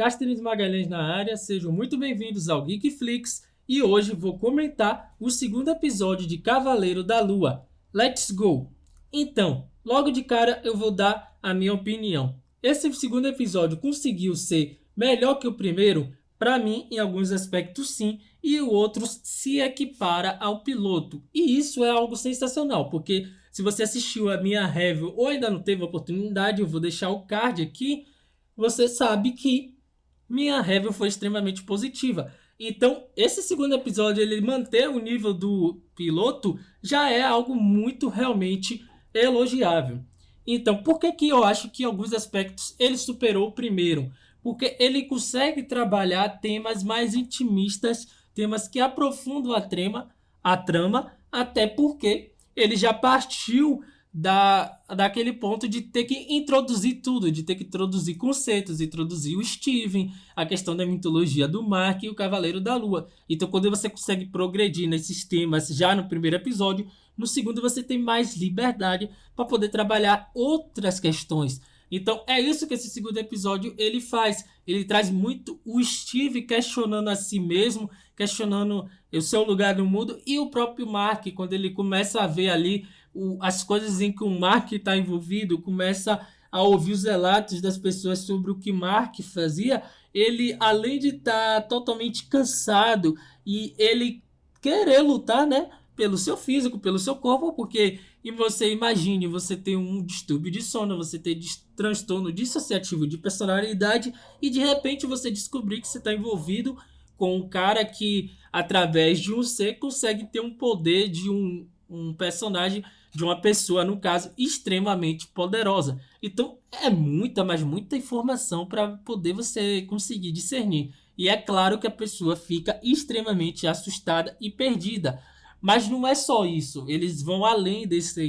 Cáceres Magalhães na área, sejam muito bem-vindos ao Geekflix e hoje vou comentar o segundo episódio de Cavaleiro da Lua. Let's go! Então, logo de cara eu vou dar a minha opinião. Esse segundo episódio conseguiu ser melhor que o primeiro? Para mim, em alguns aspectos sim, e o outro se equipara ao piloto. E isso é algo sensacional, porque se você assistiu a minha review ou ainda não teve a oportunidade, eu vou deixar o card aqui. Você sabe que minha review foi extremamente positiva. Então, esse segundo episódio, ele manter o nível do piloto, já é algo muito realmente elogiável. Então, por que eu acho que em alguns aspectos ele superou o primeiro? Porque ele consegue trabalhar temas mais intimistas, temas que aprofundam a trama, até porque ele já partiu daquele ponto de ter que introduzir tudo, de ter que introduzir conceitos, introduzir o Steven, a questão da mitologia do Mark e o Cavaleiro da Lua. Então, quando você consegue progredir nesses temas já no primeiro episódio, no segundo você tem mais liberdade para poder trabalhar outras questões. Então, é isso que esse segundo episódio ele faz. Ele traz muito o Steve questionando a si mesmo, questionando o seu lugar no mundo, e o próprio Mark, quando ele começa a ver ali as coisas em que o Mark está envolvido, começa a ouvir os relatos das pessoas sobre o que Mark fazia, ele, além de estar totalmente cansado e ele querer lutar, né, pelo seu físico, pelo seu corpo, porque e você imagine, você tem um distúrbio de sono, você tem transtorno dissociativo de personalidade e de repente você descobrir que você está envolvido com um cara que, através de um ser, consegue ter um poder de um personagem, de uma pessoa, no caso, extremamente poderosa. Então, é muita, mas muita informação para poder você conseguir discernir. E é claro que a pessoa fica extremamente assustada e perdida. Mas não é só isso. Eles vão além dessa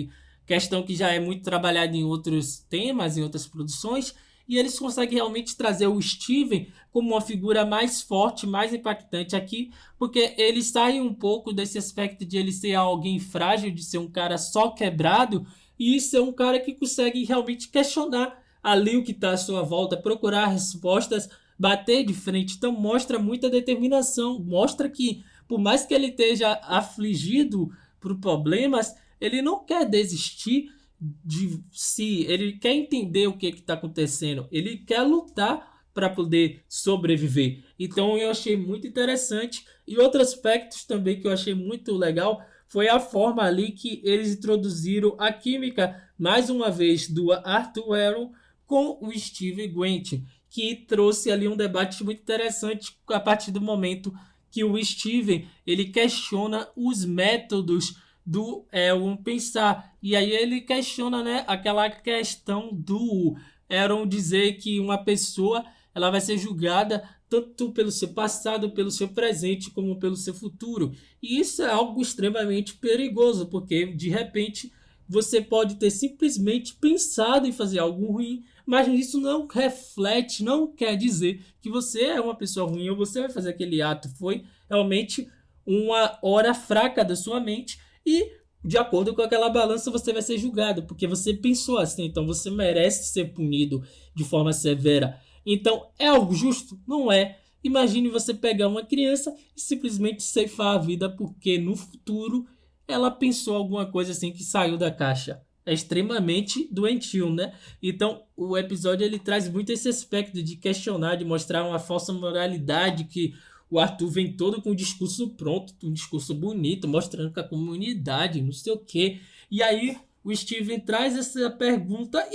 questão que já é muito trabalhada em outros temas, em outras produções, e eles conseguem realmente trazer o Steven como uma figura mais forte, mais impactante aqui, porque ele sai um pouco desse aspecto de ele ser alguém frágil, de ser um cara só quebrado, e ser um cara que consegue realmente questionar ali o que está à sua volta, procurar respostas, bater de frente. Então mostra muita determinação, mostra que por mais que ele esteja afligido por problemas, ele não quer desistir de si, ele quer entender o que está acontecendo, ele quer lutar para poder sobreviver. Então eu achei muito interessante. E outro aspecto também que eu achei muito legal foi a forma ali que eles introduziram a química, mais uma vez, do Arthur Aaron com o Steve Gwent, que trouxe ali um debate muito interessante a partir do momento que o Steven ele questiona os métodos do Aaron pensar. E aí ele questiona, né, aquela questão do Aaron dizer que uma pessoa ela vai ser julgada tanto pelo seu passado, pelo seu presente, como pelo seu futuro. E isso é algo extremamente perigoso, porque de repente você pode ter simplesmente pensado em fazer algo ruim, mas isso não reflete, não quer dizer que você é uma pessoa ruim ou você vai fazer aquele ato. Foi realmente uma hora fraca da sua mente e, de acordo com aquela balança, você vai ser julgado, porque você pensou assim, então você merece ser punido de forma severa. Então, é algo justo? Não é. Imagine você pegar uma criança e simplesmente ceifar a vida porque no futuro ela pensou alguma coisa assim que saiu da caixa. É extremamente doentio, né? Então, o episódio ele traz muito esse aspecto de questionar, de mostrar uma falsa moralidade que o Arthur vem todo com um discurso pronto, um discurso bonito, mostrando que a comunidade, não sei o quê. E aí, o Steven traz essa pergunta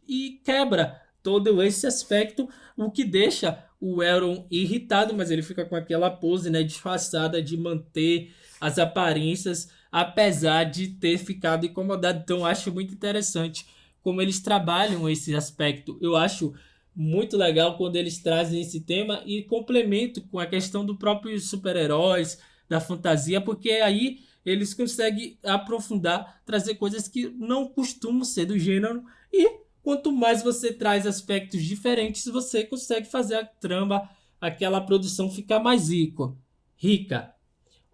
e quebra todo esse aspecto, o que deixa o Aaron irritado, mas ele fica com aquela pose, né, disfarçada de manter as aparências, apesar de ter ficado incomodado. Então, eu acho muito interessante como eles trabalham esse aspecto. Eu acho muito legal quando eles trazem esse tema e complemento com a questão do próprio super-heróis, da fantasia, porque aí eles conseguem aprofundar, trazer coisas que não costumam ser do gênero e quanto mais você traz aspectos diferentes, você consegue fazer a trama, aquela produção ficar mais rica.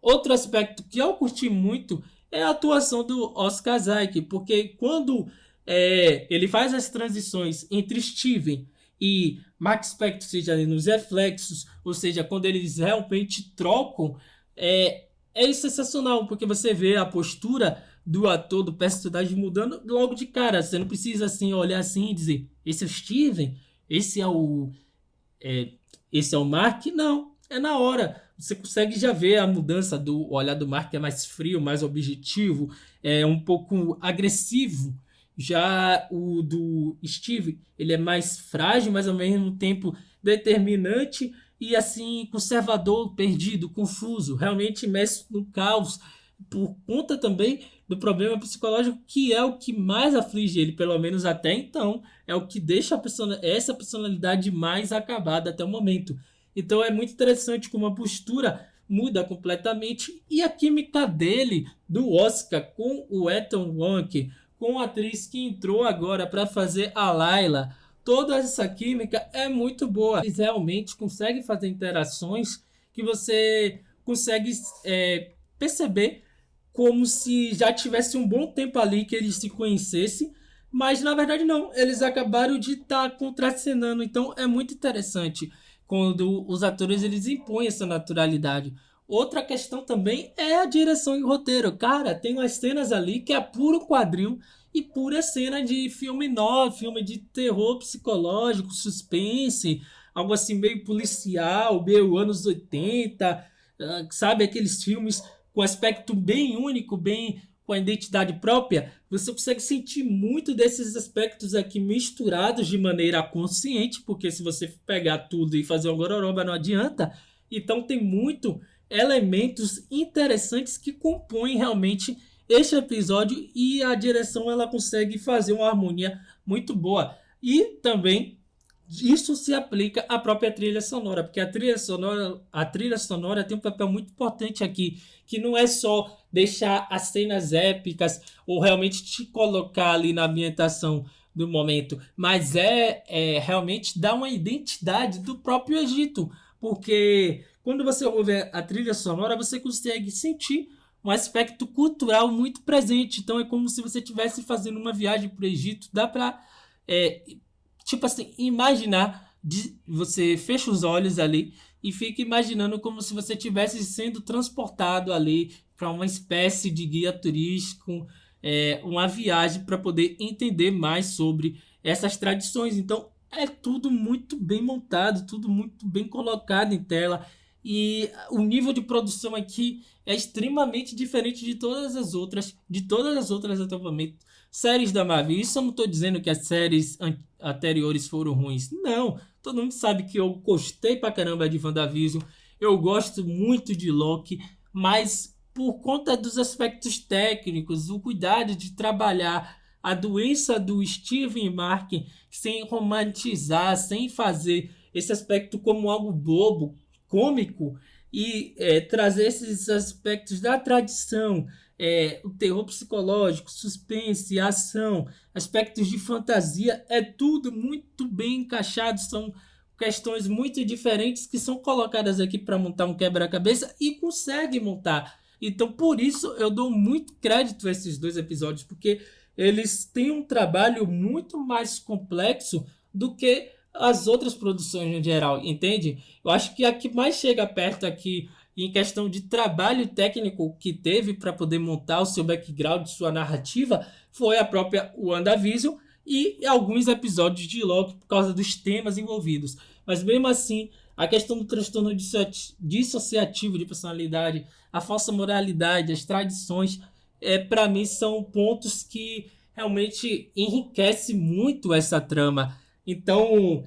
Outro aspecto que eu curti muito é a atuação do Oscar Isaac, porque quando ele faz as transições entre Steven e Mark Spector seja ali nos reflexos, ou seja, quando eles realmente trocam, é sensacional, porque você vê a postura do ator, do personagem mudando logo de cara. Você não precisa assim olhar assim e dizer, esse é o Steven, esse é o, é, esse é o Mark. Não, é na hora. Você consegue já ver a mudança do olhar do Mark, que é mais frio, mais objetivo, é um pouco agressivo. Já o do Steve, ele é mais frágil, mas ao mesmo tempo determinante e assim conservador, perdido, confuso, realmente imerso no caos por conta também do problema psicológico que é o que mais aflige ele, pelo menos até então, é o que deixa essa personalidade mais acabada até o momento. Então é muito interessante como a postura muda completamente e a química dele do Oscar com o Ethan Wonk, com a atriz que entrou agora para fazer a Layla. Toda essa química é muito boa. Eles realmente conseguem fazer interações que você consegue perceber como se já tivesse um bom tempo ali que eles se conhecessem, mas na verdade não, eles acabaram de estar contracenando, então é muito interessante quando os atores eles impõem essa naturalidade. Outra questão também é a direção e roteiro. Cara, tem umas cenas ali que é puro quadrinho e pura cena de filme novo, filme de terror psicológico, suspense, algo assim meio policial, meio anos 80, sabe? Aqueles filmes com aspecto bem único, bem com a identidade própria. Você consegue sentir muito desses aspectos aqui misturados de maneira consciente, porque se você pegar tudo e fazer uma gororoba não adianta. Então tem muito elementos interessantes que compõem realmente este episódio e a direção ela consegue fazer uma harmonia muito boa. E também isso se aplica à própria trilha sonora, porque a trilha sonora tem um papel muito importante aqui, que não é só deixar as cenas épicas ou realmente te colocar ali na ambientação do momento, mas realmente dar uma identidade do próprio Egito, porque quando você ouve a trilha sonora, você consegue sentir um aspecto cultural muito presente. Então é como se você estivesse fazendo uma viagem para o Egito. Dá para tipo assim, imaginar, você fecha os olhos ali e fica imaginando como se você estivesse sendo transportado ali para uma espécie de guia turístico, uma viagem para poder entender mais sobre essas tradições. Então, é tudo muito bem montado, tudo muito bem colocado em tela. E o nível de produção aqui é extremamente diferente de todas as outras até o momento. Séries da Marvel. Isso eu não estou dizendo que as séries anteriores foram ruins. Não. Todo mundo sabe que eu gostei pra caramba de WandaVision. Eu gosto muito de Loki. Mas por conta dos aspectos técnicos, o cuidado de trabalhar a doença do Steven Mark sem romantizar, sem fazer esse aspecto como algo bobo, cômico, e trazer esses aspectos da tradição, o terror psicológico, suspense, ação, aspectos de fantasia, é tudo muito bem encaixado, são questões muito diferentes que são colocadas aqui para montar um quebra-cabeça e consegue montar. Então, por isso, eu dou muito crédito a esses dois episódios, porque eles têm um trabalho muito mais complexo do que as outras produções em geral, entende? Eu acho que a que mais chega perto aqui em questão de trabalho técnico que teve para poder montar o seu background, sua narrativa, foi a própria WandaVision e alguns episódios de Loki por causa dos temas envolvidos. Mas mesmo assim, a questão do transtorno dissociativo de personalidade, a falsa moralidade, as tradições, para mim são pontos que realmente enriquecem muito essa trama. Então,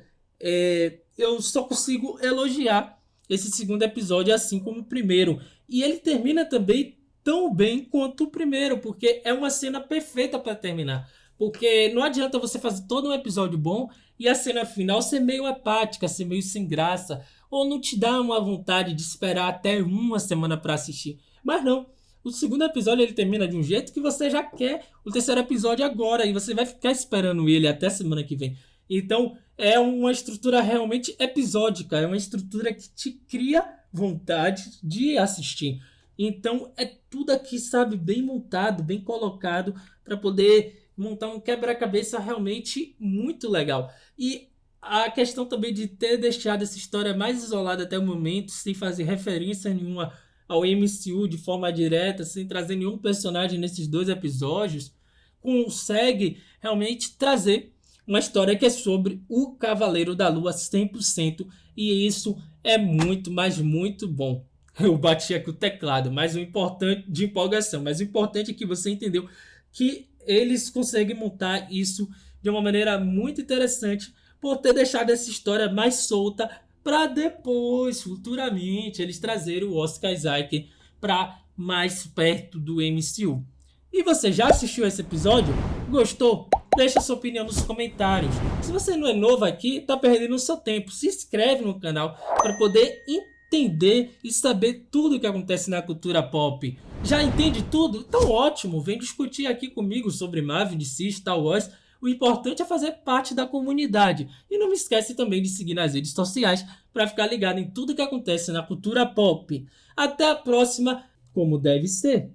eu só consigo elogiar esse segundo episódio assim como o primeiro. E ele termina também tão bem quanto o primeiro, porque é uma cena perfeita para terminar. Porque não adianta você fazer todo um episódio bom e a cena final ser meio apática, ser meio sem graça, ou não te dá uma vontade de esperar até uma semana para assistir. Mas não. O segundo episódio ele termina de um jeito que você já quer o terceiro episódio agora e você vai ficar esperando ele até semana que vem. Então, é uma estrutura realmente episódica, é uma estrutura que te cria vontade de assistir. Então, é tudo aqui, sabe, bem montado, bem colocado para poder montar um quebra-cabeça realmente muito legal. E A questão também de ter deixado essa história mais isolada até o momento, sem fazer referência nenhuma ao MCU de forma direta, sem trazer nenhum personagem nesses 2 episódios, consegue realmente trazer uma história que é sobre o Cavaleiro da Lua 100%, e isso é muito, mas muito bom. Eu bati aqui o teclado, mas o importante de empolgação, mas o importante é que você entendeu que eles conseguem montar isso de uma maneira muito interessante por ter deixado essa história mais solta para depois, futuramente, eles trazerem o Oscar Isaac para mais perto do MCU. E você já assistiu esse episódio? Gostou? Deixa sua opinião nos comentários. Se você não é novo aqui, tá perdendo o seu tempo. Se inscreve no canal para poder entender e saber tudo o que acontece na cultura pop. Já entende tudo? Então ótimo, vem discutir aqui comigo sobre Marvel, DC, Star Wars. O importante é fazer parte da comunidade. E não me esquece também de seguir nas redes sociais para ficar ligado em tudo que acontece na cultura pop. Até a próxima, como deve ser.